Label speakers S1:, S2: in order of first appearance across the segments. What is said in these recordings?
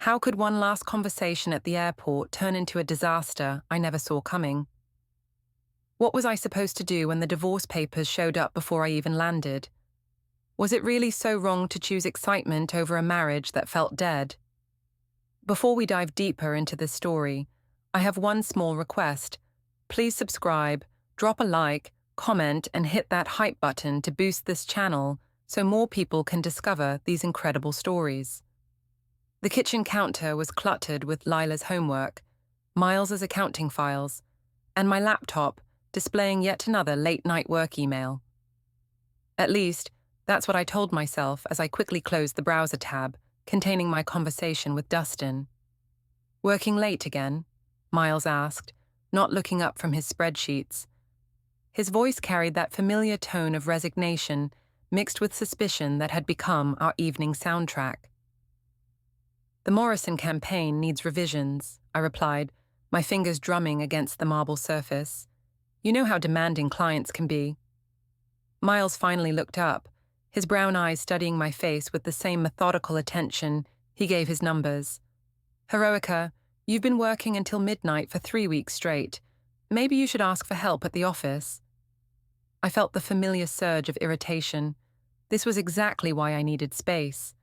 S1: How could one last conversation at the airport turn into a disaster I never saw coming? What was I supposed to do when the divorce papers showed up before I even landed? Was it really so wrong to choose excitement over a marriage that felt dead? Before we dive deeper into this story, I have one small request. Please subscribe, drop a like, comment, and hit that hype button to boost this channel so more people can discover these incredible stories. The kitchen counter was cluttered with Lila's homework, Miles's accounting files, and my laptop displaying yet another late-night work email. At least, that's what I told myself as I quickly closed the browser tab containing my conversation with Dustin. "Working late again?" Miles asked, not looking up from his spreadsheets. His voice carried that familiar tone of resignation mixed with suspicion that had become our evening soundtrack. "The Morrison campaign needs revisions," I replied, my fingers drumming against the marble surface. "You know how demanding clients can be." Miles finally looked up, his brown eyes studying my face with the same methodical attention he gave his numbers. "Heroica, you've been working until midnight for 3 weeks straight. Maybe you should ask for help at the office." I felt the familiar surge of irritation. This was exactly why I needed space.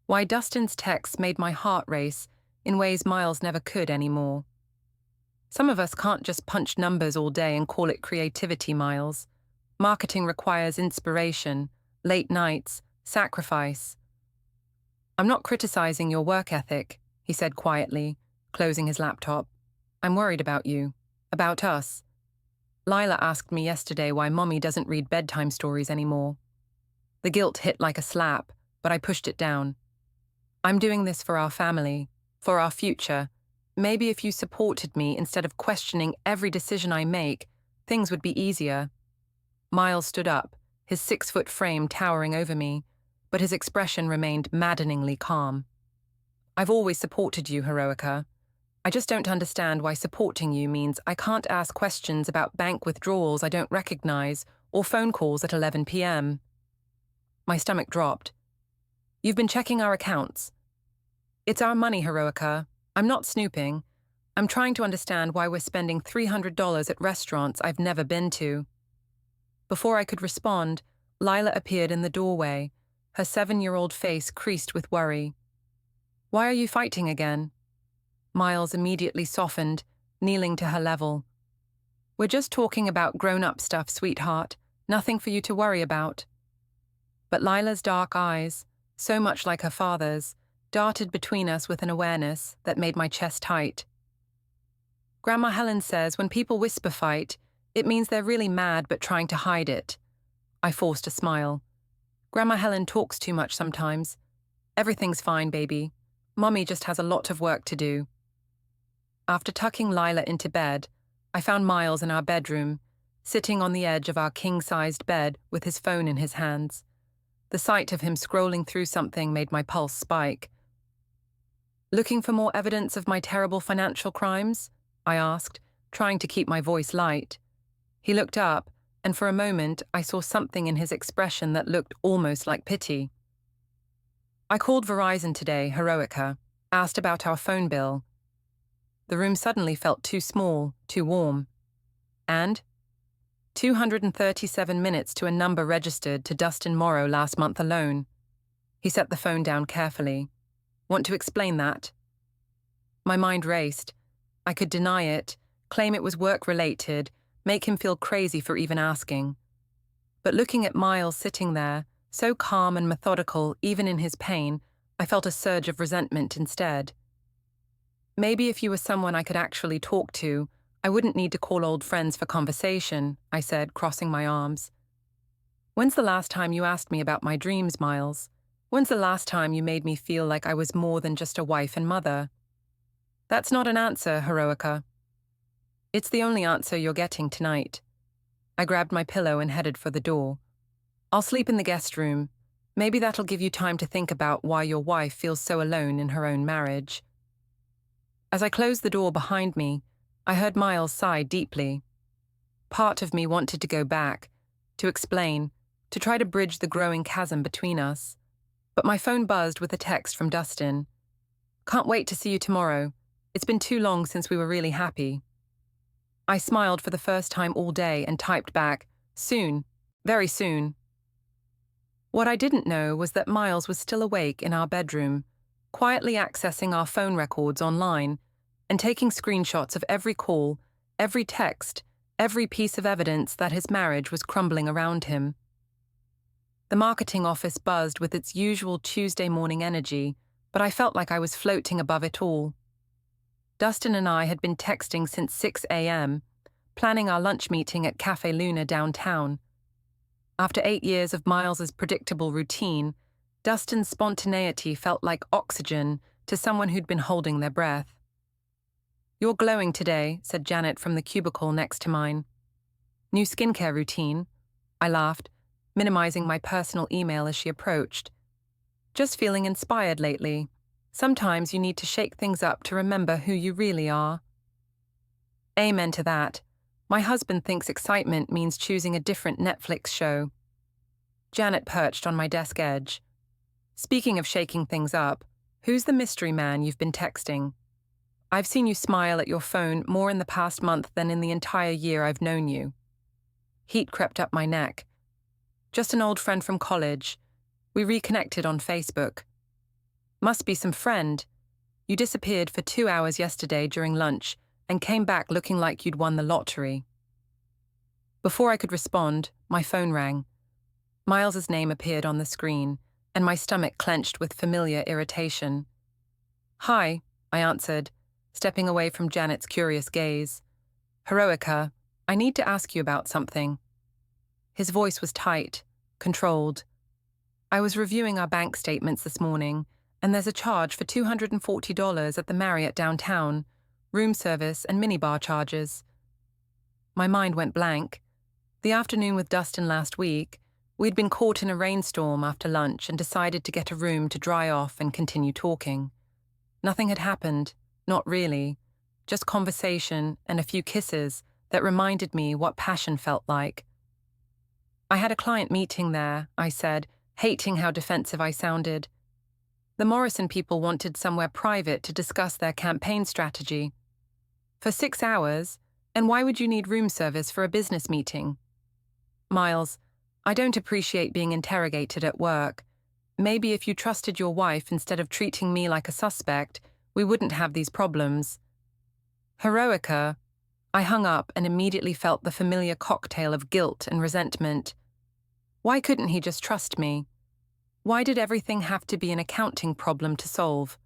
S1: Why Dustin's texts made my heart race in ways Miles never could anymore. Some of us can't just punch numbers all day and call it creativity, Miles. Marketing requires inspiration, late nights, sacrifice. "I'm not criticizing your work ethic," he said quietly, closing his laptop. "I'm worried about you, about us. Lila asked me yesterday why Mommy doesn't read bedtime stories anymore." The guilt hit like a slap, but I pushed it down. "I'm doing this for our family, for our future. Maybe if you supported me instead of questioning every decision I make, things would be easier." Miles stood up, his 6-foot frame towering over me, but his expression remained maddeningly calm. "I've always supported you, Heroica. I just don't understand why supporting you means I can't ask questions about bank withdrawals I don't recognize or phone calls at 11 p.m. My stomach dropped. "You've been checking our accounts." "It's our money, Heroica. I'm not snooping. I'm trying to understand why we're spending $300 at restaurants I've never been to." Before I could respond, Lila appeared in the doorway, her 7-year-old face creased with worry. "Why are you fighting again?" Miles immediately softened, kneeling to her level. "We're just talking about grown-up stuff, sweetheart. Nothing for you to worry about." But Lila's dark eyes, so much like her father's, darted between us with an awareness that made my chest tight. "Grandma Helen says when people whisper fight, it means they're really mad but trying to hide it." I forced a smile. "Grandma Helen talks too much sometimes. Everything's fine, baby. Mommy just has a lot of work to do." After tucking Lila into bed, I found Miles in our bedroom, sitting on the edge of our king-sized bed with his phone in his hands. The sight of him scrolling through something made my pulse spike. "Looking for more evidence of my terrible financial crimes?" I asked, trying to keep my voice light. He looked up, and for a moment I saw something in his expression that looked almost like pity. "I called Verizon today, Heroica, asked about our phone bill." The room suddenly felt too small, too warm. "And?" 237 minutes to a number registered to Dustin Morrow last month alone. He set the phone down carefully. "Want to explain that?" My mind raced. I could deny it, claim it was work-related, make him feel crazy for even asking. But looking at Miles sitting there, so calm and methodical even in his pain, I felt a surge of resentment instead. "Maybe if you were someone I could actually talk to, I wouldn't need to call old friends for conversation," I said, crossing my arms. "When's the last time you asked me about my dreams, Miles? When's the last time you made me feel like I was more than just a wife and mother?" "That's not an answer, Heroica." "It's the only answer you're getting tonight." I grabbed my pillow and headed for the door. "I'll sleep in the guest room. Maybe that'll give you time to think about why your wife feels so alone in her own marriage." As I closed the door behind me, I heard Miles sigh deeply. Part of me wanted to go back, to explain, to try to bridge the growing chasm between us. But my phone buzzed with a text from Dustin. Can't wait to see you tomorrow. It's been too long since we were really happy. I smiled for the first time all day and typed back, soon, very soon. What I didn't know was that Miles was still awake in our bedroom, quietly accessing our phone records online and taking screenshots of every call, every text, every piece of evidence that his marriage was crumbling around him. The marketing office buzzed with its usual Tuesday morning energy, but I felt like I was floating above it all. Dustin and I had been texting since 6 a.m., planning our lunch meeting at Cafe Luna downtown. After 8 years of Miles's predictable routine, Dustin's spontaneity felt like oxygen to someone who'd been holding their breath. "You're glowing today," said Janet from the cubicle next to mine. "New skincare routine?" I laughed, minimizing my personal email as she approached. "Just feeling inspired lately. Sometimes you need to shake things up to remember who you really are." Amen to that. My husband thinks excitement means choosing a different Netflix show. Janet perched on my desk edge. "Speaking of shaking things up, who's the mystery man you've been texting? I've seen you smile at your phone more in the past month than in the entire year I've known you." Heat crept up my neck. "Just an old friend from college. We reconnected on Facebook." "Must be some friend. You disappeared for 2 hours yesterday during lunch and came back looking like you'd won the lottery." Before I could respond, my phone rang. Miles's name appeared on the screen, and my stomach clenched with familiar irritation. "Hi," I answered, stepping away from Janet's curious gaze. "Heroica, I need to ask you about something." His voice was tight, controlled. "I was reviewing our bank statements this morning, and there's a charge for $240 at the Marriott downtown, room service and minibar charges." My mind went blank. The afternoon with Dustin last week, we'd been caught in a rainstorm after lunch and decided to get a room to dry off and continue talking. Nothing had happened, not really, just conversation and a few kisses that reminded me what passion felt like. "I had a client meeting there," I said, hating how defensive I sounded. "The Morrison people wanted somewhere private to discuss their campaign strategy. For 6 hours, and why would you need room service for a business meeting?" "Miles, I don't appreciate being interrogated at work. Maybe if you trusted your wife instead of treating me like a suspect, we wouldn't have these problems." "Heroica," I hung up and immediately felt the familiar cocktail of guilt and resentment. Why couldn't he just trust me? Why did everything have to be an accounting problem to solve?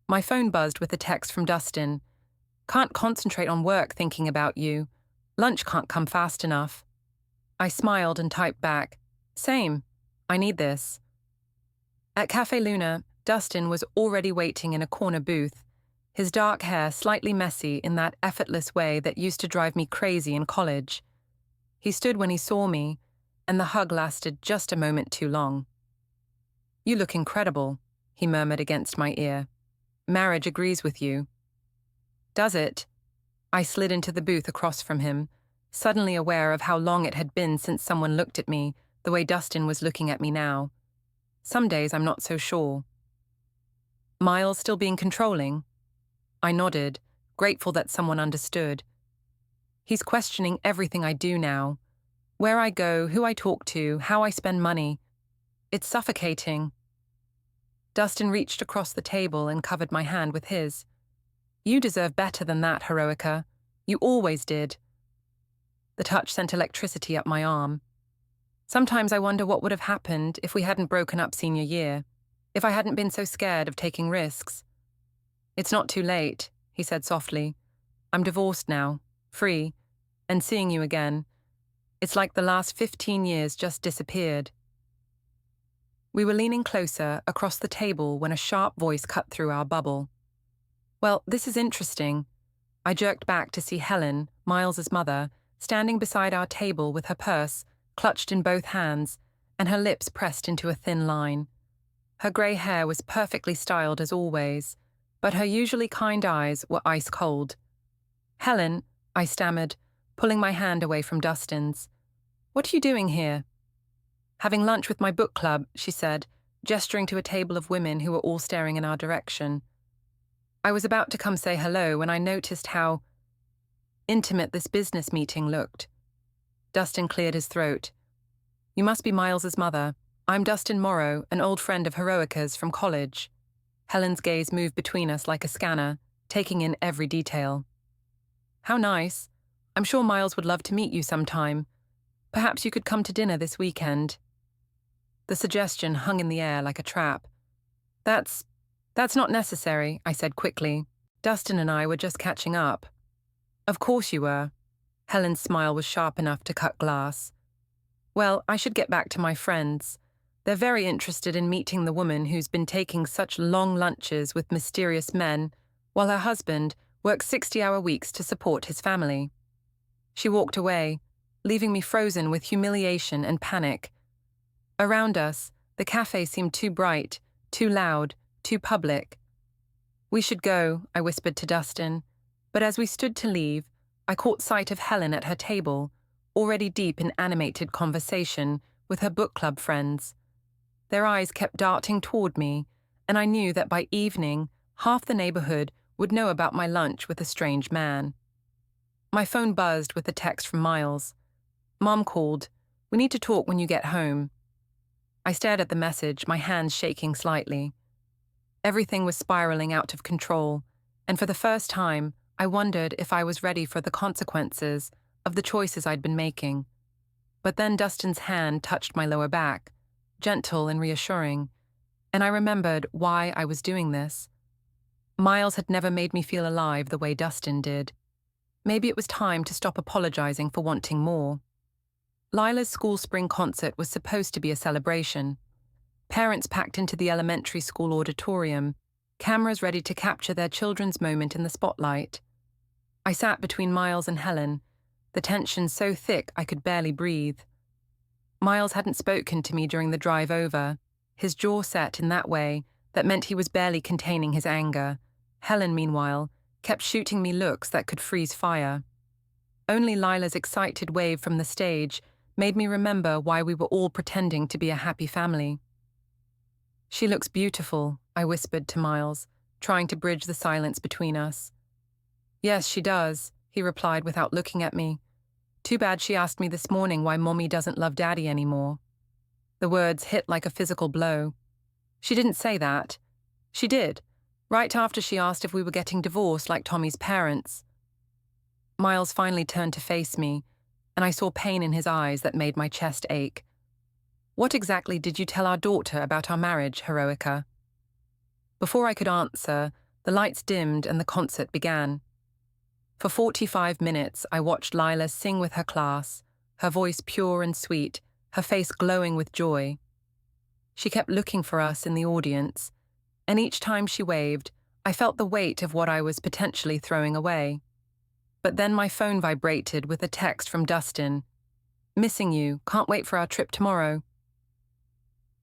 S1: My phone buzzed with a text from Dustin. "Can't concentrate on work thinking about you. Lunch can't come fast enough." I smiled and typed back, "Same. I need this." At Cafe Luna, Dustin was already waiting in a corner booth, his dark hair slightly messy in that effortless way that used to drive me crazy in college. He stood when he saw me, and the hug lasted just a moment too long. "You look incredible," he murmured against my ear. "Marriage agrees with you." "Does it?" I slid into the booth across from him, suddenly aware of how long it had been since someone looked at me the way Dustin was looking at me now. Some days I'm not so sure. "Miles still being controlling?" I nodded, grateful that someone understood. "He's questioning everything I do now. Where I go, who I talk to, how I spend money. It's suffocating." Dustin reached across the table and covered my hand with his. "You deserve better than that, Heroica. You always did." The touch sent electricity up my arm. Sometimes I wonder what would have happened if we hadn't broken up senior year, if I hadn't been so scared of taking risks. "It's not too late," he said softly. "I'm divorced now, free, and seeing you again. It's like the last 15 years just disappeared." We were leaning closer across the table when a sharp voice cut through our bubble. "Well, this is interesting." I jerked back to see Helen, Miles's mother, standing beside our table with her purse clutched in both hands and her lips pressed into a thin line. Her grey hair was perfectly styled as always, but her usually kind eyes were ice cold. "Helen," I stammered, pulling my hand away from Dustin's. "What are you doing here?" "Having lunch with my book club," she said, gesturing to a table of women who were all staring in our direction. I was about to come say hello when I noticed how intimate this business meeting looked. Dustin cleared his throat. You must be Miles's mother. I'm Dustin Morrow, an old friend of Heroica's from college. Helen's gaze moved between us like a scanner, taking in every detail. How nice. I'm sure Miles would love to meet you sometime. Perhaps you could come to dinner this weekend. The suggestion hung in the air like a trap. That's not necessary, I said quickly. Dustin and I were just catching up. Of course you were. Helen's smile was sharp enough to cut glass. Well, I should get back to my friends. They're very interested in meeting the woman who's been taking such long lunches with mysterious men, while her husband works 60-hour weeks to support his family. She walked away, leaving me frozen with humiliation and panic. Around us, the cafe seemed too bright, too loud, too public. We should go, I whispered to Dustin, but as we stood to leave, I caught sight of Helen at her table, already deep in animated conversation with her book club friends. Their eyes kept darting toward me, and I knew that by evening, half the neighborhood would know about my lunch with a strange man. My phone buzzed with a text from Miles. Mom called. We need to talk when you get home. I stared at the message, my hands shaking slightly. Everything was spiraling out of control, and for the first time, I wondered if I was ready for the consequences of the choices I'd been making. But then Dustin's hand touched my lower back, gentle and reassuring, and I remembered why I was doing this. Miles had never made me feel alive the way Dustin did. Maybe it was time to stop apologizing for wanting more. Lila's school spring concert was supposed to be a celebration. Parents packed into the elementary school auditorium, cameras ready to capture their children's moment in the spotlight. I sat between Miles and Helen, the tension so thick I could barely breathe. Miles hadn't spoken to me during the drive over, his jaw set in that way that meant he was barely containing his anger. Helen, meanwhile, kept shooting me looks that could freeze fire. Only Lila's excited wave from the stage made me remember why we were all pretending to be a happy family. She looks beautiful, I whispered to Miles, trying to bridge the silence between us. Yes, she does, he replied without looking at me. Too bad she asked me this morning why Mommy doesn't love Daddy anymore. The words hit like a physical blow. She didn't say that. She did, right after she asked if we were getting divorced like Tommy's parents. Miles finally turned to face me, and I saw pain in his eyes that made my chest ache. What exactly did you tell our daughter about our marriage, Heroica? Before I could answer, the lights dimmed and the concert began. For 45 minutes, I watched Lila sing with her class, her voice pure and sweet, her face glowing with joy. She kept looking for us in the audience, and each time she waved, I felt the weight of what I was potentially throwing away. But then my phone vibrated with a text from Dustin. Missing you, can't wait for our trip tomorrow.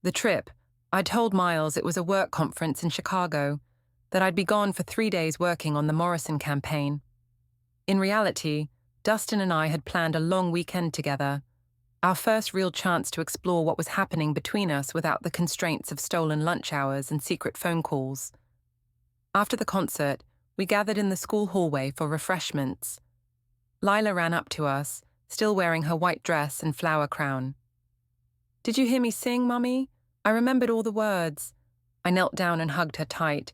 S1: The trip, I'd told Miles it was a work conference in Chicago, that I'd be gone for 3 days working on the Morrison campaign. In reality, Dustin and I had planned a long weekend together, our first real chance to explore what was happening between us without the constraints of stolen lunch hours and secret phone calls. After the concert, we gathered in the school hallway for refreshments. Lila ran up to us, still wearing her white dress and flower crown. Did you hear me sing, Mummy? I remembered all the words. I knelt down and hugged her tight.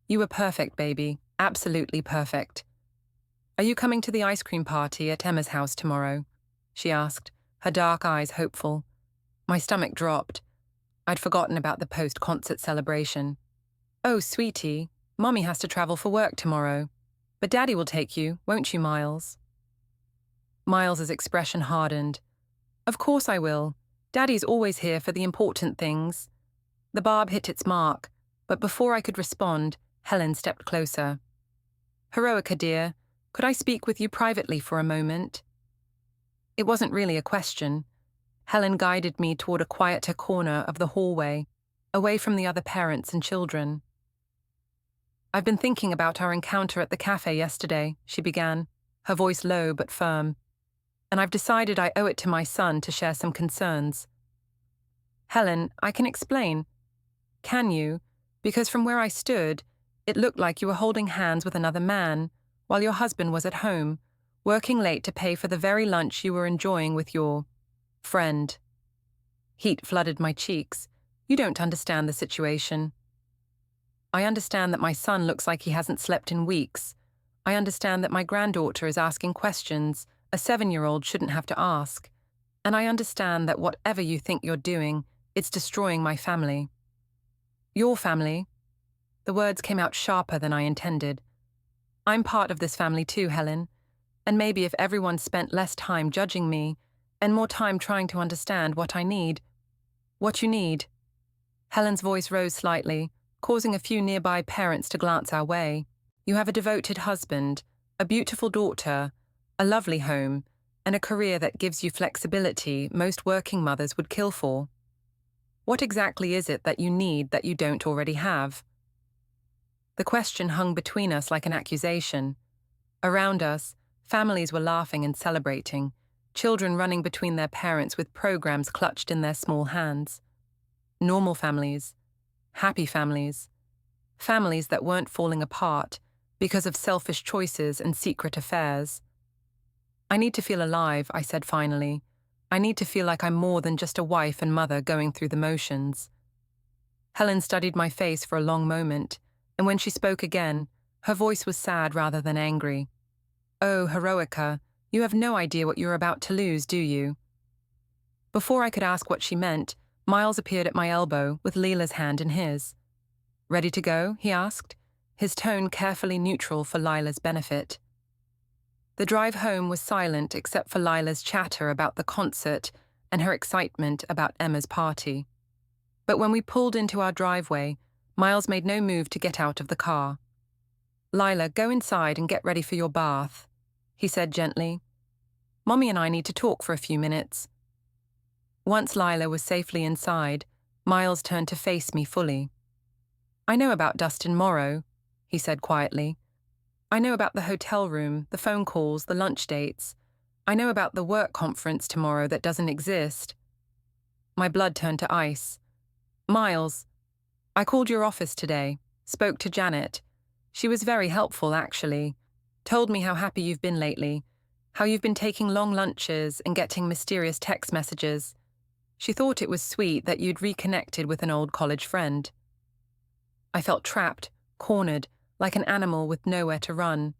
S1: You were perfect, baby. Absolutely perfect. Are you coming to the ice cream party at Emma's house tomorrow? She asked, her dark eyes hopeful. My stomach dropped. I'd forgotten about the post-concert celebration. Oh, sweetie, Mommy has to travel for work tomorrow. But Daddy will take you, won't you, Miles? Miles's expression hardened. Of course I will. Daddy's always here for the important things. The barb hit its mark, but before I could respond, Helen stepped closer. Heroica, dear, could I speak with you privately for a moment? It wasn't really a question. Helen guided me toward a quieter corner of the hallway, away from the other parents and children. I've been thinking about our encounter at the cafe yesterday, she began, her voice low but firm. And I've decided I owe it to my son to share some concerns. Helen, I can explain. Can you? Because from where I stood, It looked like you were holding hands with another man, while your husband was at home, working late to pay for the very lunch you were enjoying with your friend. Heat flooded my cheeks. You don't understand the situation. I understand that my son looks like he hasn't slept in weeks. I understand that my granddaughter is asking questions a 7-year-old shouldn't have to ask. And I understand that whatever you think you're doing, it's destroying my family. Your family? The words came out sharper than I intended. I'm part of this family too, Helen. And maybe if everyone spent less time judging me and more time trying to understand what I need. What you need. Helen's voice rose slightly, causing a few nearby parents to glance our way. You have a devoted husband, a beautiful daughter, a lovely home, and a career that gives you flexibility most working mothers would kill for. What exactly is it that you need that you don't already have? The question hung between us like an accusation. Around us, families were laughing and celebrating, children running between their parents with programs clutched in their small hands. Normal families, happy families, families that weren't falling apart because of selfish choices and secret affairs. I need to feel alive, I said finally. I need to feel like I'm more than just a wife and mother going through the motions. Helen studied my face for a long moment, and when she spoke again, her voice was sad rather than angry. Oh, Heroica, you have no idea what you're about to lose, do you? Before I could ask what she meant, Miles appeared at my elbow with Leela's hand in his. Ready to go? He asked, his tone carefully neutral for Lila's benefit. The drive home was silent except for Lila's chatter about the concert and her excitement about Emma's party. But when we pulled into our driveway, Miles made no move to get out of the car. Lila, go inside and get ready for your bath, he said gently. Mommy and I need to talk for a few minutes. Once Lila was safely inside, Miles turned to face me fully. I know about Dustin Morrow, he said quietly. I know about the hotel room, the phone calls, the lunch dates. I know about the work conference tomorrow that doesn't exist. My blood turned to ice. Miles, I called your office today, spoke to Janet. She was very helpful, actually. Told me how happy you've been lately, how you've been taking long lunches and getting mysterious text messages. She thought it was sweet that you'd reconnected with an old college friend. I felt trapped, cornered, like an animal with nowhere to run.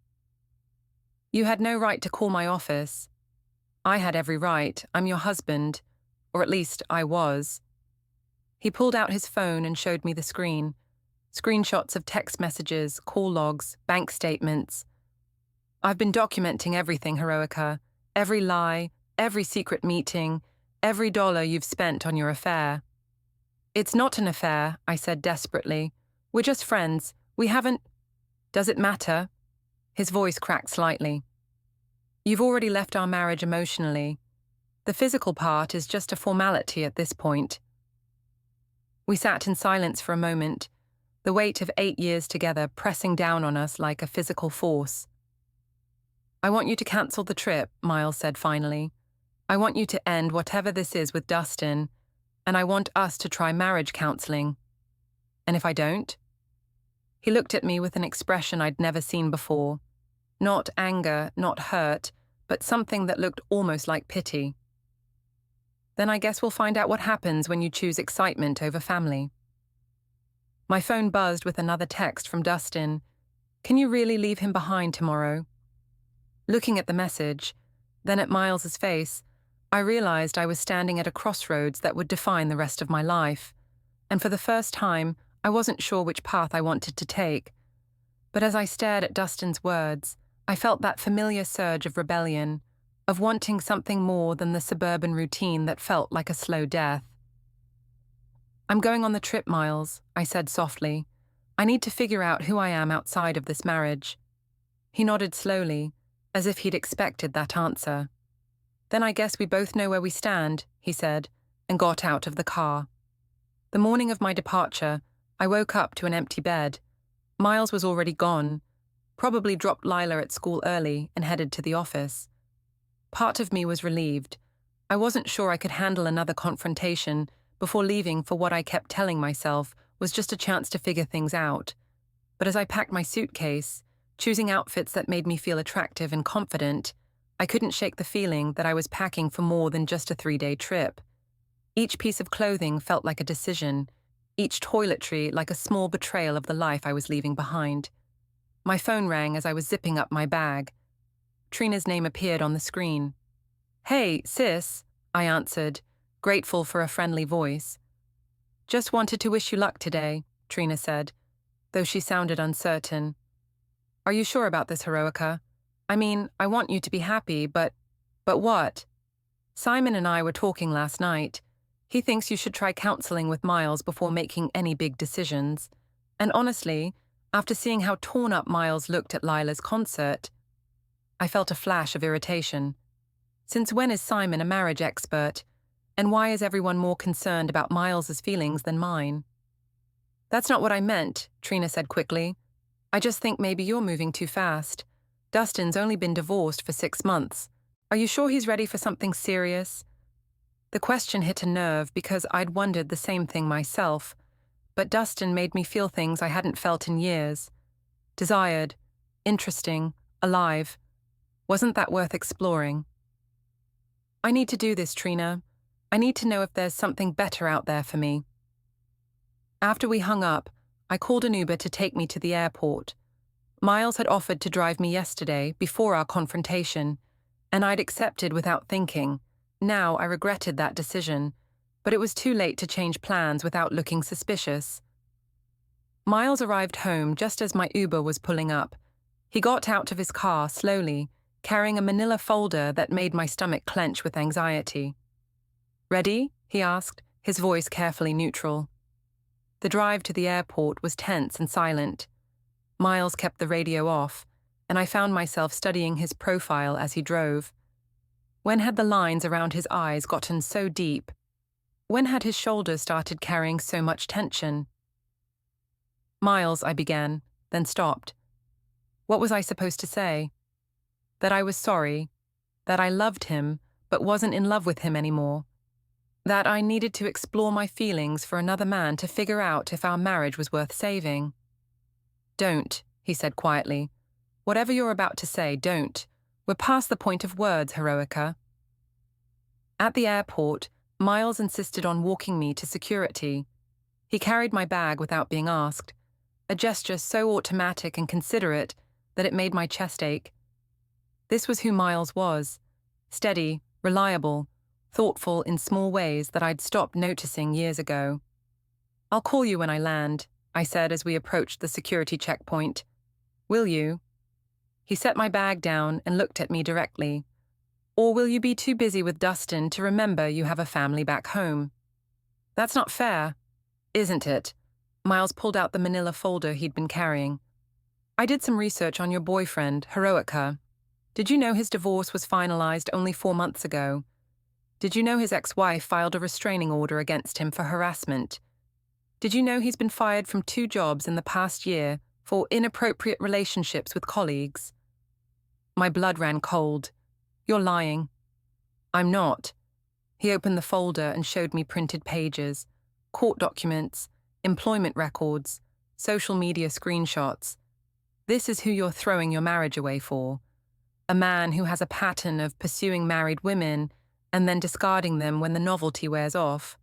S1: You had no right to call my office. I had every right. I'm your husband. Or at least I was. He pulled out his phone and showed me the screen. Screenshots of text messages, call logs, bank statements. I've been documenting everything, Heroica. Every lie, every secret meeting, every dollar you've spent on your affair. It's not an affair, I said desperately. We're just friends. We haven't... Does it matter? His voice cracked slightly. You've already left our marriage emotionally. The physical part is just a formality at this point. We sat in silence for a moment, the weight of 8 years together pressing down on us like a physical force. I want you to cancel the trip, Miles said finally. I want you to end whatever this is with Dustin, and I want us to try marriage counseling. And if I don't? He looked at me with an expression I'd never seen before. Not anger, not hurt, but something that looked almost like pity. Then I guess we'll find out what happens when you choose excitement over family. My phone buzzed with another text from Dustin. Can you really leave him behind tomorrow? Looking at the message, then at Miles's face, I realized I was standing at a crossroads that would define the rest of my life. And for the first time, I wasn't sure which path I wanted to take. But as I stared at Dustin's words, I felt that familiar surge of rebellion, of wanting something more than the suburban routine that felt like a slow death. I'm going on the trip, Miles, I said softly. I need to figure out who I am outside of this marriage. He nodded slowly, as if he'd expected that answer. Then I guess we both know where we stand, he said, and got out of the car. The morning of my departure, I woke up to an empty bed. Miles was already gone, probably dropped Lila at school early and headed to the office. Part of me was relieved. I wasn't sure I could handle another confrontation before leaving for what I kept telling myself was just a chance to figure things out. But as I packed my suitcase, choosing outfits that made me feel attractive and confident, I couldn't shake the feeling that I was packing for more than just a 3-day trip. Each piece of clothing felt like a decision, each toiletry like a small betrayal of the life I was leaving behind. My phone rang as I was zipping up my bag. Trina's name appeared on the screen. "Hey, sis," I answered, grateful for a friendly voice. "Just wanted to wish you luck today," Trina said, though she sounded uncertain. "Are you sure about this, Heroica? I mean, I want you to be happy, but what?" "Simon and I were talking last night. He thinks you should try counseling with Miles before making any big decisions. And honestly, after seeing how torn up Miles looked at Lila's concert," I felt a flash of irritation. Since when is Simon a marriage expert? And why is everyone more concerned about Miles's feelings than mine? "That's not what I meant," Trina said quickly. "I just think maybe you're moving too fast. Dustin's only been divorced for 6 months. Are you sure he's ready for something serious?" The question hit a nerve because I'd wondered the same thing myself, but Dustin made me feel things I hadn't felt in years. Desired, interesting, alive. Wasn't that worth exploring? "I need to do this, Trina. I need to know if there's something better out there for me." After we hung up, I called an Uber to take me to the airport. Miles had offered to drive me yesterday, before our confrontation, and I'd accepted without thinking. Now I regretted that decision, but it was too late to change plans without looking suspicious. Miles arrived home just as my Uber was pulling up. He got out of his car slowly, carrying a manila folder that made my stomach clench with anxiety. "Ready?" he asked, his voice carefully neutral. The drive to the airport was tense and silent. Miles kept the radio off, and I found myself studying his profile as he drove. When had the lines around his eyes gotten so deep? When had his shoulders started carrying so much tension? "Miles," I began, then stopped. What was I supposed to say? That I was sorry, that I loved him, but wasn't in love with him anymore. That I needed to explore my feelings for another man to figure out if our marriage was worth saving. "Don't," he said quietly. "Whatever you're about to say, don't. We're past the point of words, Heroica." At the airport, Miles insisted on walking me to security. He carried my bag without being asked, a gesture so automatic and considerate that it made my chest ache. This was who Miles was: steady, reliable, thoughtful in small ways that I'd stopped noticing years ago. "I'll call you when I land," I said as we approached the security checkpoint. "Will you?" He set my bag down and looked at me directly. "Or will you be too busy with Dustin to remember you have a family back home?" "That's not fair." "Isn't it?" Miles pulled out the manila folder he'd been carrying. "I did some research on your boyfriend, Heroica. Did you know his divorce was finalized only 4 months ago? Did you know his ex-wife filed a restraining order against him for harassment? Did you know he's been fired from 2 jobs in the past year for inappropriate relationships with colleagues?" My blood ran cold. "You're lying." "I'm not." He opened the folder and showed me printed pages, court documents, employment records, social media screenshots. "This is who you're throwing your marriage away for. A man who has a pattern of pursuing married women and then discarding them when the novelty wears off."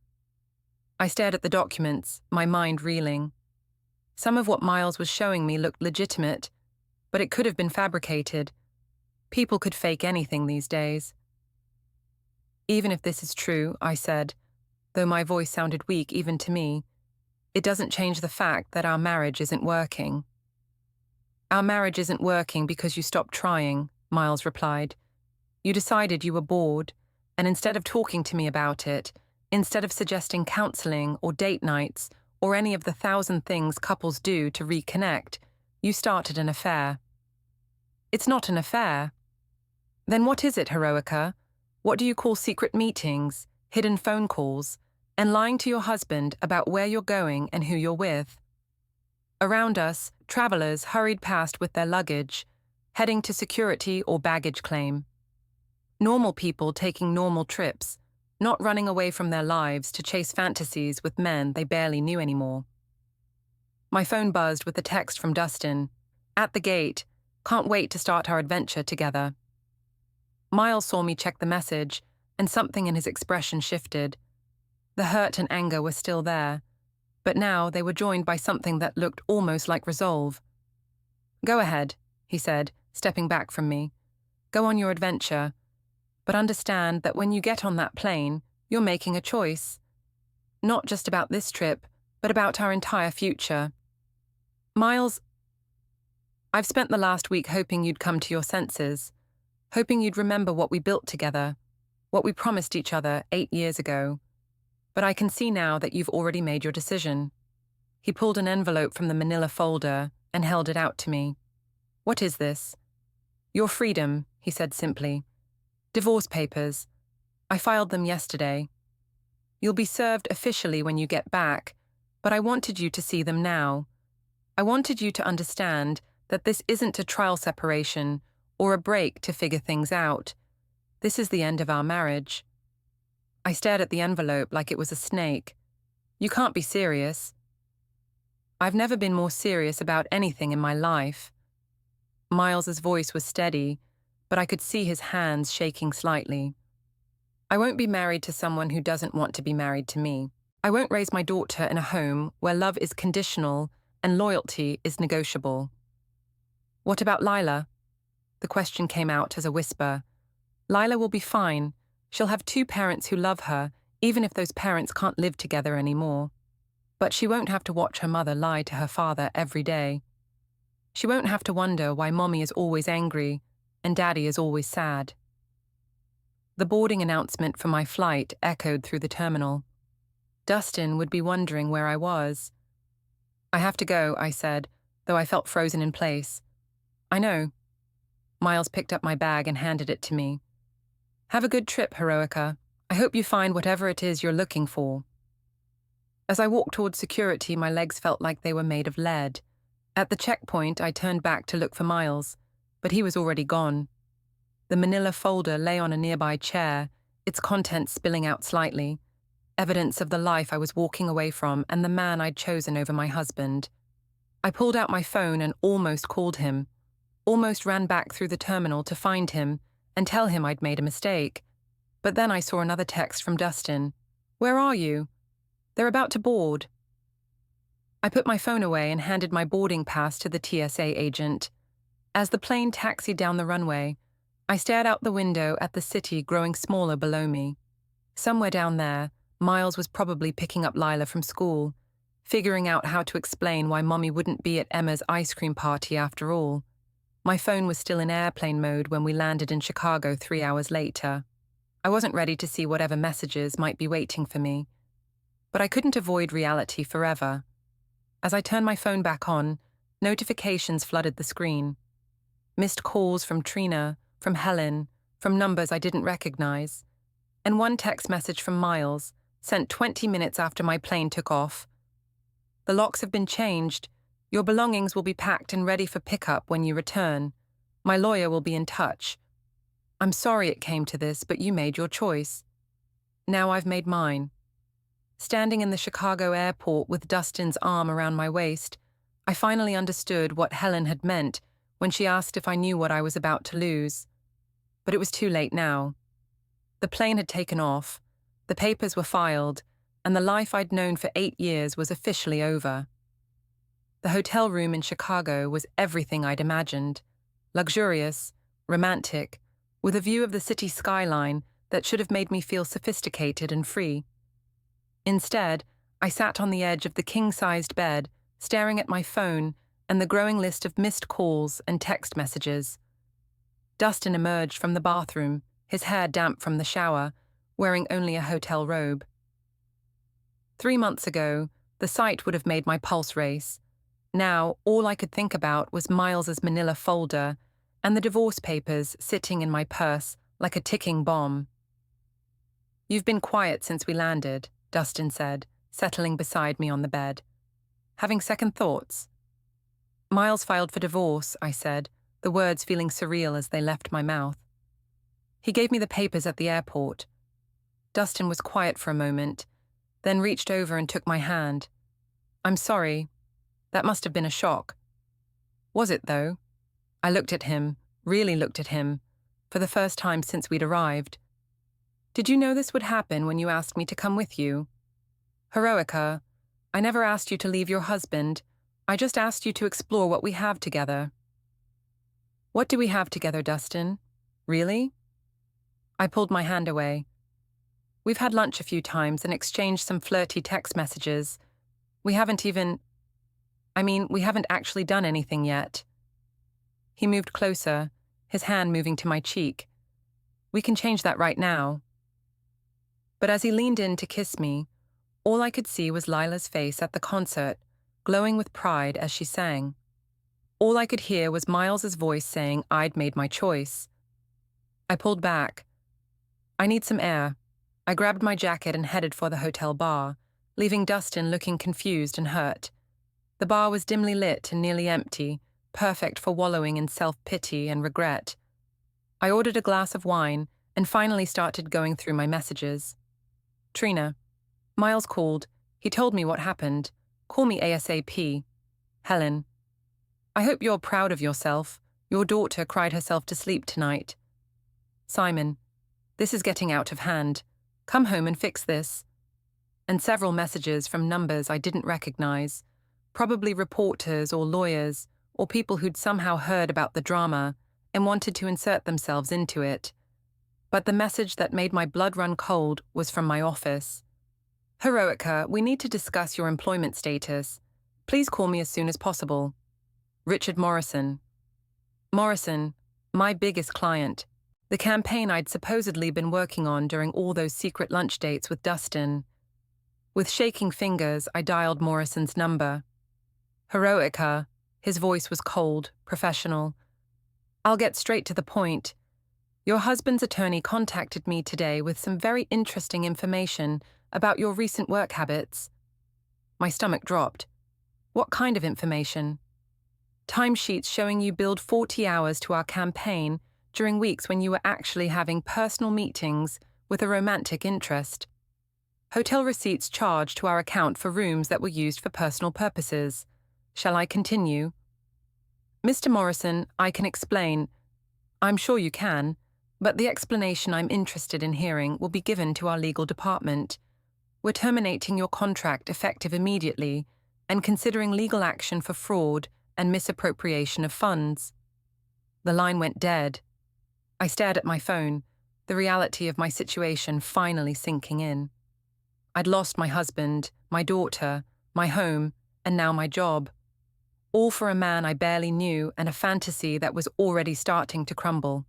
S1: I stared at the documents, my mind reeling. Some of what Miles was showing me looked legitimate, but it could have been fabricated. People could fake anything these days. "Even if this is true," I said, though my voice sounded weak even to me, "it doesn't change the fact that our marriage isn't working." "Our marriage isn't working because you stopped trying," Miles replied. "You decided you were bored, and instead of talking to me about it, instead of suggesting counseling or date nights or any of the 1,000 things couples do to reconnect, you started an affair." "It's not an affair." "Then what is it, Heroica? What do you call secret meetings, hidden phone calls, and lying to your husband about where you're going and who you're with?" Around us, travelers hurried past with their luggage, heading to security or baggage claim. Normal people taking normal trips, not running away from their lives to chase fantasies with men they barely knew anymore. My phone buzzed with a text from Dustin. At the gate. Can't wait to start our adventure together. Miles saw me check the message, and something in his expression shifted. The hurt and anger were still there, but now they were joined by something that looked almost like resolve. Go ahead, he said, stepping back from me. Go on your adventure, but understand that when you get on that plane, you're making a choice. Not just about this trip, but about our entire future. Miles, I've spent the last week hoping you'd come to your senses, hoping you'd remember what we built together, what we promised each other 8 years ago. But I can see now that you've already made your decision. He pulled an envelope from the manila folder and held it out to me. What is this? Your freedom, he said simply. Divorce papers. I filed them yesterday. You'll be served officially when you get back, but I wanted you to see them now. I wanted you to understand that this isn't a trial separation or a break to figure things out. This is the end of our marriage. I stared at the envelope like it was a snake. You can't be serious. I've never been more serious about anything in my life. Miles's voice was steady, but I could see his hands shaking slightly. I won't be married to someone who doesn't want to be married to me. I won't raise my daughter in a home where love is conditional and loyalty is negotiable. What about Lila? The question came out as a whisper. Lila will be fine. She'll have 2 parents who love her, even if those parents can't live together anymore. But she won't have to watch her mother lie to her father every day. She won't have to wonder why Mommy is always angry and Daddy is always sad. The boarding announcement for my flight echoed through the terminal. Dustin would be wondering where I was. I have to go, I said, though I felt frozen in place. I know. Miles picked up my bag and handed it to me. Have a good trip, Heroica. I hope you find whatever it is you're looking for. As I walked towards security, my legs felt like they were made of lead. At the checkpoint, I turned back to look for Miles, but he was already gone. The manila folder lay on a nearby chair, its contents spilling out slightly, evidence of the life I was walking away from and the man I'd chosen over my husband. I pulled out my phone and almost called him, almost ran back through the terminal to find him and tell him I'd made a mistake. But then I saw another text from Dustin. Where are you? They're about to board. I put my phone away and handed my boarding pass to the TSA agent. As the plane taxied down the runway, I stared out the window at the city growing smaller below me. Somewhere down there, Miles was probably picking up Lila from school, figuring out how to explain why Mommy wouldn't be at Emma's ice cream party after all. My phone was still in airplane mode when we landed in Chicago 3 hours later. I wasn't ready to see whatever messages might be waiting for me. But I couldn't avoid reality forever. As I turned my phone back on, notifications flooded the screen. Missed calls from Trina, from Helen, from numbers I didn't recognize. And one text message from Miles, sent 20 minutes after my plane took off. The locks have been changed. Your belongings will be packed and ready for pickup when you return. My lawyer will be in touch. I'm sorry it came to this, but you made your choice. Now I've made mine. Standing in the Chicago airport with Dustin's arm around my waist, I finally understood what Helen had meant when she asked if I knew what I was about to lose. But it was too late now. The plane had taken off, the papers were filed, and the life I'd known for 8 years was officially over. The hotel room in Chicago was everything I'd imagined. Luxurious, romantic, with a view of the city skyline that should have made me feel sophisticated and free. Instead, I sat on the edge of the king-sized bed, staring at my phone and the growing list of missed calls and text messages. Dustin emerged from the bathroom, his hair damp from the shower, wearing only a hotel robe. 3 months ago, the sight would have made my pulse race. Now, all I could think about was Miles's manila folder and the divorce papers sitting in my purse like a ticking bomb. You've been quiet since we landed, Dustin said, settling beside me on the bed. Having second thoughts? Miles filed for divorce, I said, the words feeling surreal as they left my mouth. He gave me the papers at the airport. Dustin was quiet for a moment, then reached over and took my hand. I'm sorry. That must have been a shock. Was it, though? I looked at him, really looked at him, for the first time since we'd arrived. Did you know this would happen when you asked me to come with you? Heroica, I never asked you to leave your husband. I just asked you to explore what we have together. What do we have together, Dustin? Really? I pulled my hand away. We've had lunch a few times and exchanged some flirty text messages. We haven't actually done anything yet. He moved closer, his hand moving to my cheek. We can change that right now. But as he leaned in to kiss me, all I could see was Lila's face at the concert, glowing with pride as she sang. All I could hear was Miles's voice saying I'd made my choice. I pulled back. I need some air. I grabbed my jacket and headed for the hotel bar, leaving Dustin looking confused and hurt. The bar was dimly lit and nearly empty, perfect for wallowing in self-pity and regret. I ordered a glass of wine and finally started going through my messages. Trina. Miles called. He told me what happened. Call me ASAP. Helen. I hope you're proud of yourself. Your daughter cried herself to sleep tonight. Simon. This is getting out of hand. Come home and fix this. And several messages from numbers I didn't recognize. Probably reporters or lawyers, or people who'd somehow heard about the drama and wanted to insert themselves into it. But the message that made my blood run cold was from my office. Heroica, we need to discuss your employment status. Please call me as soon as possible. Richard Morrison. Morrison, my biggest client. The campaign I'd supposedly been working on during all those secret lunch dates with Dustin. With shaking fingers, I dialed Morrison's number. Heroica, his voice was cold, professional. I'll get straight to the point. Your husband's attorney contacted me today with some very interesting information about your recent work habits. My stomach dropped. What kind of information? Timesheets showing you billed 40 hours to our campaign during weeks when you were actually having personal meetings with a romantic interest. Hotel receipts charged to our account for rooms that were used for personal purposes. Shall I continue? Mr. Morrison, I can explain. I'm sure you can, but the explanation I'm interested in hearing will be given to our legal department. We're terminating your contract effective immediately and considering legal action for fraud and misappropriation of funds. The line went dead. I stared at my phone, the reality of my situation finally sinking in. I'd lost my husband, my daughter, my home, and now my job. All for a man I barely knew and a fantasy that was already starting to crumble.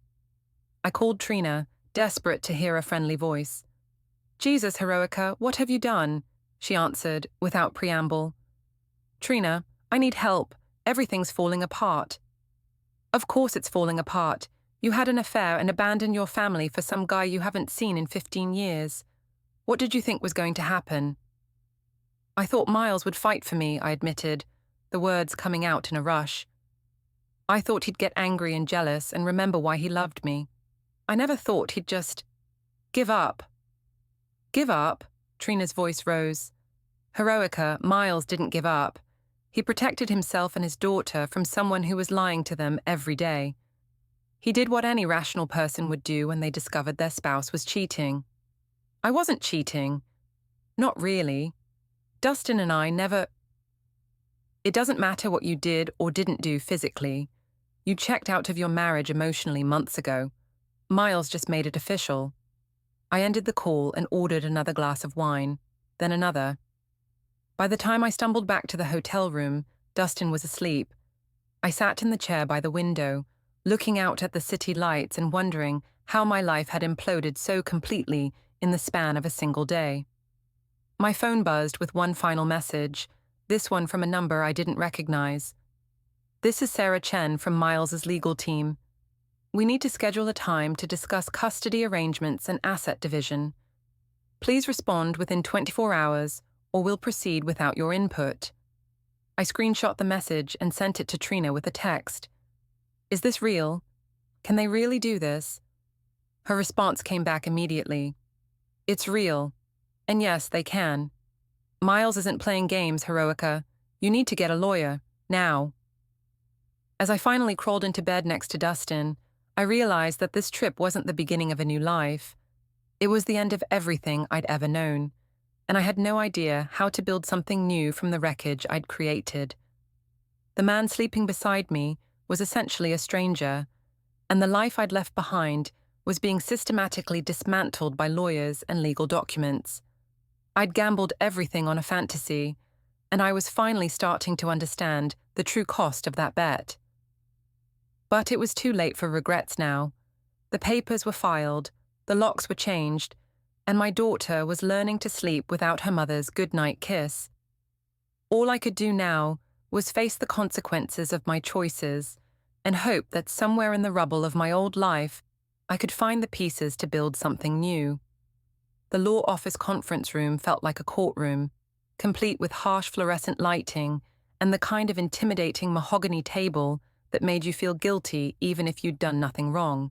S1: I called Trina, desperate to hear a friendly voice. Jesus, Heroica, what have you done? She answered, without preamble. Trina, I need help. Everything's falling apart. Of course it's falling apart. You had an affair and abandoned your family for some guy you haven't seen in 15 years. What did you think was going to happen? I thought Miles would fight for me, I admitted, the words coming out in a rush. I thought he'd get angry and jealous and remember why he loved me. I never thought he'd just give up. Give up? Trina's voice rose. Heroica, Miles didn't give up. He protected himself and his daughter from someone who was lying to them every day. He did what any rational person would do when they discovered their spouse was cheating. I wasn't cheating. Not really. Dustin and I never... It doesn't matter what you did or didn't do physically. You checked out of your marriage emotionally months ago. Miles just made it official. I ended the call and ordered another glass of wine, then another. By the time I stumbled back to the hotel room, Dustin was asleep. I sat in the chair by the window, looking out at the city lights and wondering how my life had imploded so completely in the span of a single day. My phone buzzed with one final message, this one from a number I didn't recognize. This is Sarah Chen from Miles's legal team. We need to schedule a time to discuss custody arrangements and asset division. Please respond within 24 hours or we'll proceed without your input. I screenshot the message and sent it to Trina with a text. Is this real? Can they really do this? Her response came back immediately. It's real. And yes, they can. Miles isn't playing games, Heroica. You need to get a lawyer. Now. As I finally crawled into bed next to Dustin, I realized that this trip wasn't the beginning of a new life. It was the end of everything I'd ever known, and I had no idea how to build something new from the wreckage I'd created. The man sleeping beside me was essentially a stranger, and the life I'd left behind was being systematically dismantled by lawyers and legal documents. I'd gambled everything on a fantasy, and I was finally starting to understand the true cost of that bet. But it was too late for regrets now. The papers were filed, the locks were changed, and my daughter was learning to sleep without her mother's goodnight kiss. All I could do now was face the consequences of my choices and hope that somewhere in the rubble of my old life, I could find the pieces to build something new. The law office conference room felt like a courtroom, complete with harsh fluorescent lighting and the kind of intimidating mahogany table that made you feel guilty even if you'd done nothing wrong,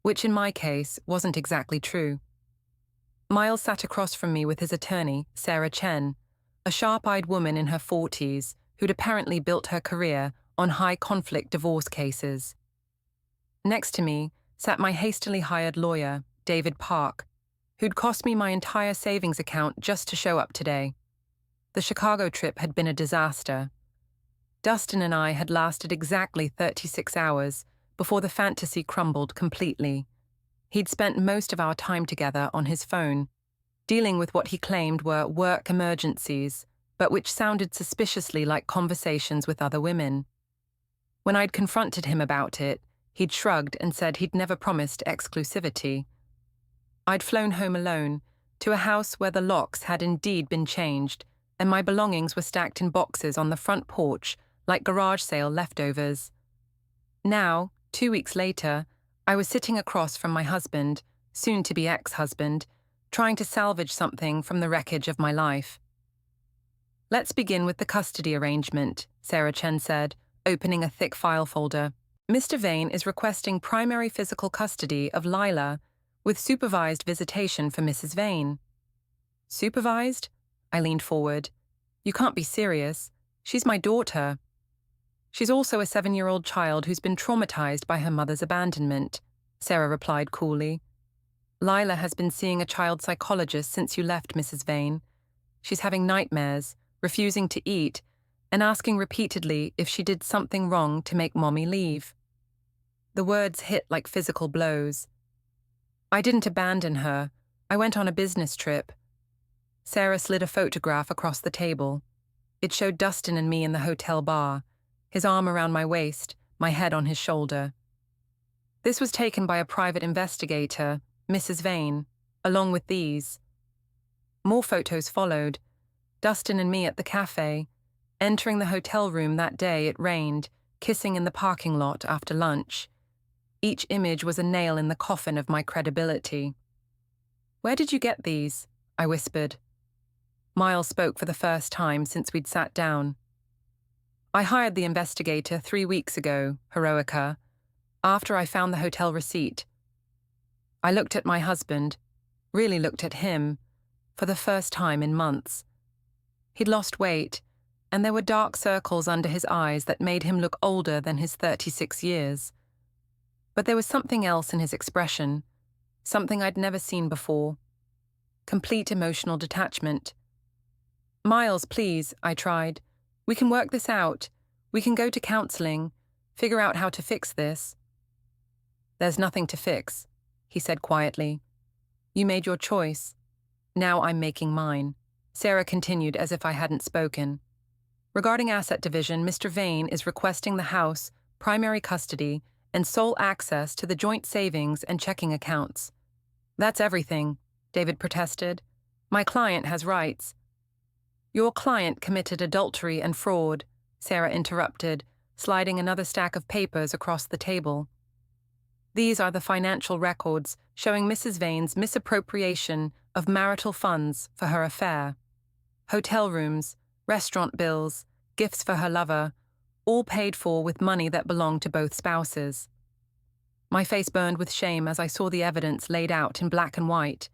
S1: which in my case wasn't exactly true. Miles sat across from me with his attorney, Sarah Chen, a sharp-eyed woman in her 40s who'd apparently built her career on high-conflict divorce cases. Next to me sat my hastily hired lawyer, David Park, who'd cost me my entire savings account just to show up today. The Chicago trip had been a disaster. Dustin and I had lasted exactly 36 hours before the fantasy crumbled completely. He'd spent most of our time together on his phone, dealing with what he claimed were work emergencies, but which sounded suspiciously like conversations with other women. When I'd confronted him about it, he'd shrugged and said he'd never promised exclusivity. I'd flown home alone, to a house where the locks had indeed been changed, and my belongings were stacked in boxes on the front porch like garage sale leftovers. Now, 2 weeks later, I was sitting across from my husband, soon-to-be ex-husband, trying to salvage something from the wreckage of my life. "Let's begin with the custody arrangement," Sarah Chen said, opening a thick file folder. "Mr. Vane is requesting primary physical custody of Lila, with supervised visitation for Mrs. Vane." "Supervised?" I leaned forward. "You can't be serious. She's my daughter." "She's also a 7-year-old child who's been traumatized by her mother's abandonment," Sarah replied coolly. "Lila has been seeing a child psychologist since you left, Mrs. Vane. She's having nightmares, refusing to eat, and asking repeatedly if she did something wrong to make Mommy leave." The words hit like physical blows. "I didn't abandon her. I went on a business trip." Sarah slid a photograph across the table. It showed Dustin and me in the hotel bar, his arm around my waist, my head on his shoulder. "This was taken by a private investigator, Mrs. Vane, along with these." More photos followed. Dustin and me at the cafe. Entering the hotel room that day it rained, kissing in the parking lot after lunch. Each image was a nail in the coffin of my credibility. "Where did you get these?" I whispered. Miles spoke for the first time since we'd sat down. "I hired the investigator 3 weeks ago, Heroica, after I found the hotel receipt." I looked at my husband, really looked at him, for the first time in months. He'd lost weight, and there were dark circles under his eyes that made him look older than his 36 years. But there was something else in his expression, something I'd never seen before. Complete emotional detachment. "Miles, please," I tried. "We can work this out. We can go to counseling, figure out how to fix this." "There's nothing to fix," he said quietly. "You made your choice. Now I'm making mine." Sarah continued as if I hadn't spoken. "Regarding asset division, Mr. Vane is requesting the house, primary custody, and sole access to the joint savings and checking accounts." "That's everything," David protested. "My client has rights." "Your client committed adultery and fraud," Sarah interrupted, sliding another stack of papers across the table. "These are the financial records showing Mrs. Vane's misappropriation of marital funds for her affair. Hotel rooms, restaurant bills, gifts for her lover, all paid for with money that belonged to both spouses." My face burned with shame as I saw the evidence laid out in black and white.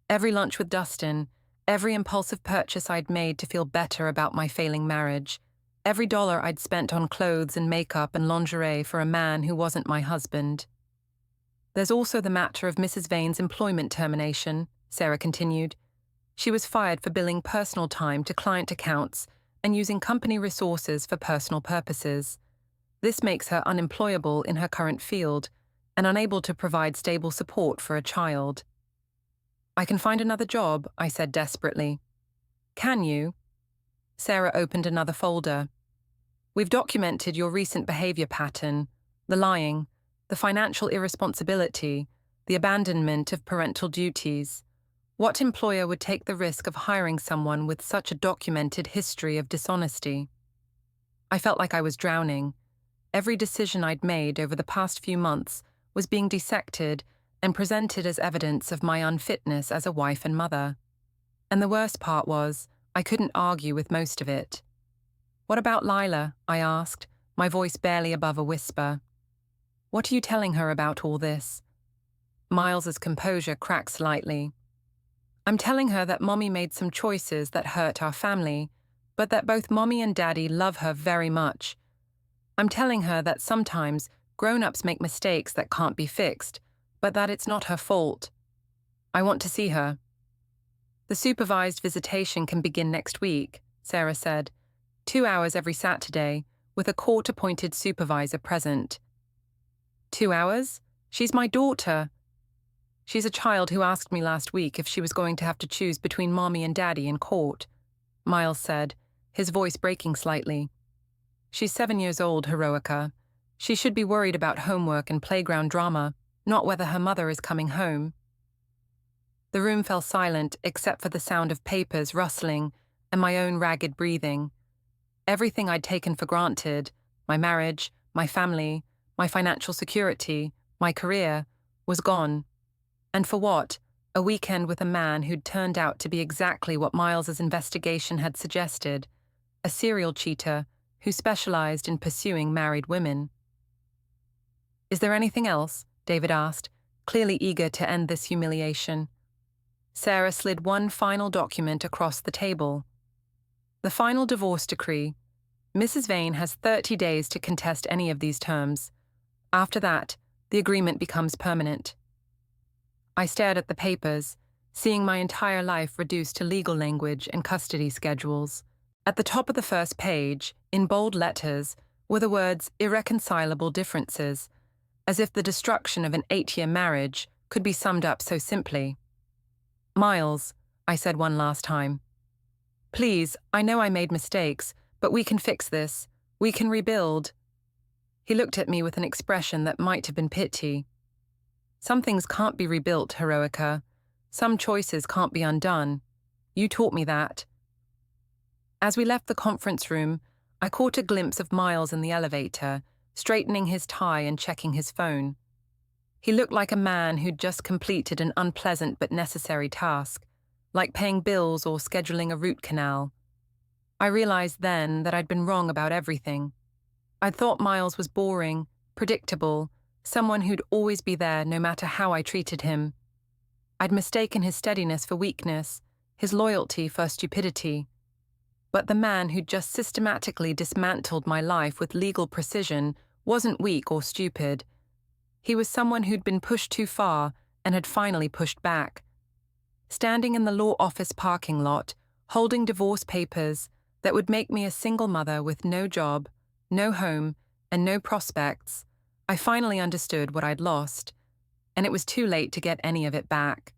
S1: Every lunch with Dustin, every impulsive purchase I'd made to feel better about my failing marriage, Every dollar I'd spent on clothes and makeup and lingerie for a man who wasn't my husband. There's also the matter of Mrs. Vane's employment termination, Sarah continued. She was fired for billing personal time to client accounts and using company resources for personal purposes. This makes her unemployable in her current field and unable to provide stable support for a child. I can find another job, I said desperately. Can you? Sarah opened another folder. We've documented your recent behavior pattern, the lying, the financial irresponsibility, the abandonment of parental duties. What employer would take the risk of hiring someone with such a documented history of dishonesty? I felt like I was drowning. Every decision I'd made over the past few months was being dissected and presented as evidence of my unfitness as a wife and mother. And the worst part was, I couldn't argue with most of it. What about Lila? I asked, my voice barely above a whisper. What are you telling her about all this? Miles's composure cracked slightly. I'm telling her that Mommy made some choices that hurt our family, but that both Mommy and Daddy love her very much. I'm telling her that sometimes grown-ups make mistakes that can't be fixed, but that it's not her fault. I want to see her. The supervised visitation can begin next week, Sarah said. 2 hours every Saturday, with a court-appointed supervisor present. 2 hours? She's my daughter. She's a child who asked me last week if she was going to have to choose between Mommy and Daddy in court, Miles said, his voice breaking slightly. She's 7 years old, Heroica. She should be worried about homework and playground drama, not whether her mother is coming home. The room fell silent except for the sound of papers rustling and my own ragged breathing. Everything I'd taken for granted, my marriage, my family, my financial security, my career, was gone. And for what? A weekend with a man who'd turned out to be exactly what Miles's investigation had suggested, a serial cheater who specialized in pursuing married women. Is there anything else? David asked, clearly eager to end this humiliation. Sarah slid one final document across the table. The final divorce decree. Mrs. Vane has 30 days to contest any of these terms. After that, the agreement becomes permanent. I stared at the papers, seeing my entire life reduced to legal language and custody schedules. At the top of the first page, in bold letters, were the words irreconcilable differences, as if the destruction of an 8-year marriage could be summed up so simply. Miles, I said one last time. Please, I know I made mistakes, but we can fix this. We can rebuild. He looked at me with an expression that might have been pity. Some things can't be rebuilt, Heroica. Some choices can't be undone. You taught me that. As we left the conference room, I caught a glimpse of Miles in the elevator, straightening his tie and checking his phone. He looked like a man who'd just completed an unpleasant but necessary task, like paying bills or scheduling a root canal. I realized then that I'd been wrong about everything. I'd thought Miles was boring, predictable, someone who'd always be there no matter how I treated him. I'd mistaken his steadiness for weakness, his loyalty for stupidity. But the man who'd just systematically dismantled my life with legal precision wasn't weak or stupid. He was someone who'd been pushed too far and had finally pushed back. Standing in the law office parking lot, holding divorce papers that would make me a single mother with no job, no home, and no prospects, I finally understood what I'd lost, and it was too late to get any of it back.